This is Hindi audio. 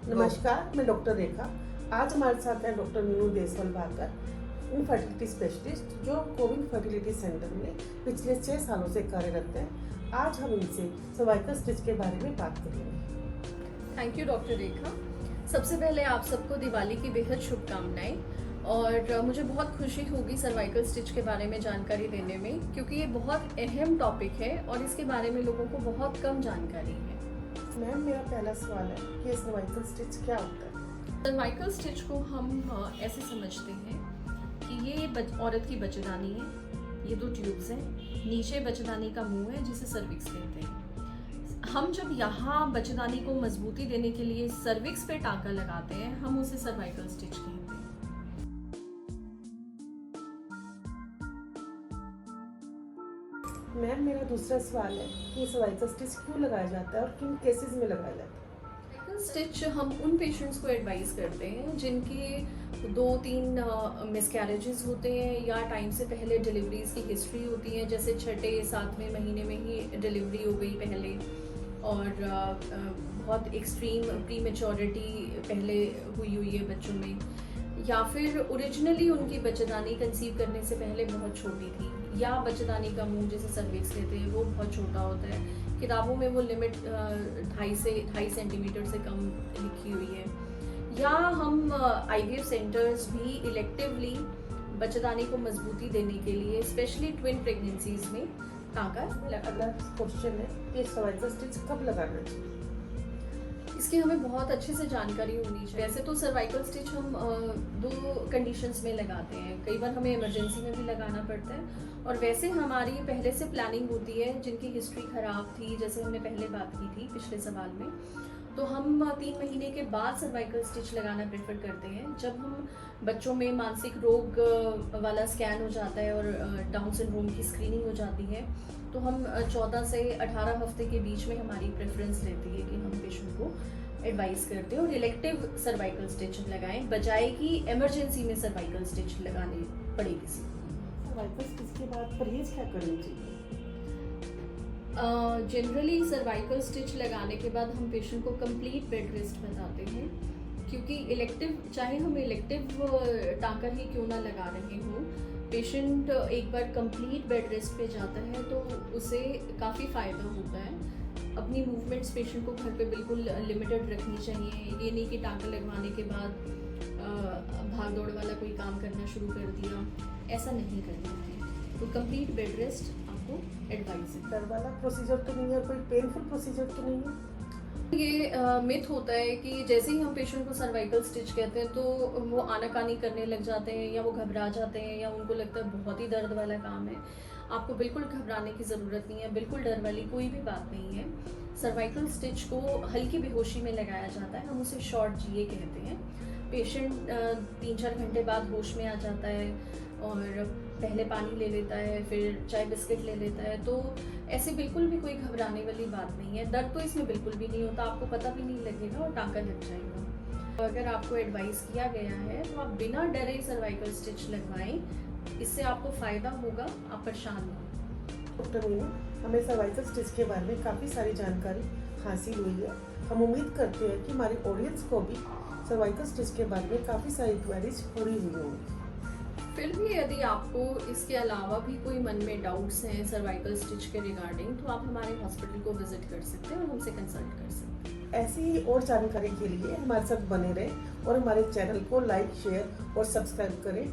नमस्कार, मैं डॉक्टर रेखा। आज हमारे साथ है doctor Meenu Deswal Bhakar, infertility specialist जो कोविड फर्टिलिटी सेंटर में पिछले 6 सालों से कार्यरत हैं। आज हम इनसे सर्वाइकल स्टिच के बारे में बात करेंगे। थैंक यू डॉक्टर रेखा। सबसे पहले आप सबको दिवाली की बेहद शुभकामनाएं और मुझे बहुत खुशी होगी सर्वाइकल स्टिच के बारे में जानकारी देने में, क्योंकि ये बहुत अहम टॉपिक है और इसके बारे में लोगों को बहुत कम जानकारी है। मैम, मेरा पहला सवाल है कि सर्वाइकल स्टिच क्या होता है? सर्वाइकल स्टिच को हम ऐसे समझते हैं कि ये औरत की बच्चेदानी है, ये 2 ट्यूब्स हैं, नीचे बच्चेदानी का मुंह है जिसे सर्विक्स कहते हैं। हम जब यहाँ बच्चेदानी को मजबूती देने के लिए सर्विक्स पे टाँका लगाते हैं, हम उसे सर्वाइकल स्टिच कहते हैं। मैम, मेरा दूसरा सवाल है कि सर्वाइकल स्टिच क्यों लगाया जाता है और किन केसेस में लगाया जाता है? सर्वाइकल स्टिच हम उन पेशेंट्स को एडवाइस करते हैं जिनके 2-3 मिसकैरेजेस होते हैं या टाइम से पहले डिलीवरीज की हिस्ट्री होती है, जैसे 6-7वें महीने में ही डिलीवरी हो गई पहले और बहुत एक्सट्रीम प्री मैच्योरिटी पहले हुई है बच्चों में, या फिर ओरिजिनली उनकी बच्चेदानी कंसीव करने से पहले बहुत छोटी थी, या बच्चेदानी का मुंह जिसे सर्विक्स कहते हैं वो बहुत छोटा होता है। किताबों में वो लिमिट 2.5 सेंटीमीटर से कम लिखी हुई है। या हम IVF सेंटर्स भी इलेक्टिवली बच्चेदानी को मजबूती देने के लिए स्पेशली ट्विन प्रेगनेंसीज में टाँका अगला क्वेश्चन है कि सर्वाइकल स्टिच कब लगाना चाहिए? इसकी हमें बहुत अच्छे से जानकारी होनी चाहिए। वैसे तो सर्वाइकल स्टिच हम 2 कंडीशंस में लगाते हैं, कई बार हमें इमरजेंसी में भी लगाना पड़ता है और वैसे हमारी पहले से प्लानिंग होती है जिनकी हिस्ट्री खराब थी, जैसे हमने पहले बात की थी पिछले सवाल में, तो हम 3 महीने के बाद सर्वाइकल स्टिच लगाना प्रेफर करते हैं। जब हम बच्चों में मानसिक रोग वाला स्कैन हो जाता है और डाउन सिंड्रोम की स्क्रीनिंग हो जाती है, तो हम 14 से 18 हफ्ते के बीच में हमारी प्रेफरेंस रहती है कि हम पेशेंट को एडवाइस करते हैं और इलेक्टिव सर्वाइकल स्टिच लगाएं, बजाय कि इमरजेंसी में सर्वाइकल स्टिच लगानी पड़े किसी को। सर्वाइकल स्टिच के बाद परहेज क्या करनी चाहिए? जनरली सर्वाइकल स्टिच लगाने के बाद हम पेशेंट को कंप्लीट बेड रेस्ट बताते हैं, क्योंकि इलेक्टिव, चाहे हम इलेक्टिव टाँका ही क्यों ना लगा रहे हों, पेशेंट एक बार कंप्लीट बेड रेस्ट पे जाता है तो उसे काफ़ी फ़ायदा होता है। अपनी मूवमेंट्स पेशेंट को घर पे बिल्कुल लिमिटेड रखनी चाहिए। ये नहीं कि टाँका लगवाने के बाद भाग दौड़ वाला कोई काम करना शुरू कर दिया, ऐसा नहीं करना है। तो कंप्लीट बेड रेस्ट आपको एडवाइस है। डर वाला प्रोसीजर तो नहीं है, कोई पेनफुल प्रोसीजर तो नहीं है? ये मिथ होता है कि जैसे ही हम पेशेंट को सर्वाइकल स्टिच कहते हैं तो वो आनाकानी करने लग जाते हैं या वो घबरा जाते हैं या उनको लगता है बहुत ही दर्द वाला काम है। आपको बिल्कुल घबराने की ज़रूरत नहीं है, बिल्कुल डर वाली कोई भी बात नहीं है। सर्वाइकल स्टिच को हल्की बेहोशी में लगाया जाता है, हम उसे शॉर्ट GA कहते हैं। पेशेंट 3-4 घंटे बाद होश में आ जाता है और पहले पानी ले लेता है, फिर चाय बिस्किट ले लेता है, तो ऐसे बिल्कुल भी कोई घबराने वाली बात नहीं है। दर्द तो इसमें बिल्कुल भी नहीं होता, आपको पता भी नहीं लगेगा और टाँका लग जाएगा। अगर आपको एडवाइस किया गया है तो आप बिना डरे सर्वाइकल स्टिच लगवाएं, इससे आपको फ़ायदा होगा, आप परेशान ना हो। डॉक्टर मीनू, हमें सर्वाइकल स्टिच के बारे में काफ़ी सारी जानकारी हासिल हुई है। हम उम्मीद करते हैं कि हमारी ऑडियंस को भी सर्वाइकल स्टिच के बारे में काफ़ी सारी क्वेरीज पूरी हुई होंगी। फिर भी यदि आपको इसके अलावा भी कोई मन में डाउट्स हैं सर्वाइकल स्टिच के रिगार्डिंग, तो आप हमारे हॉस्पिटल को विजिट कर सकते हैं और हमसे कंसल्ट कर सकते हैं। ऐसी ही और जानकारी के लिए हमारे साथ बने रहें और हमारे चैनल को लाइक, शेयर और सब्सक्राइब करें।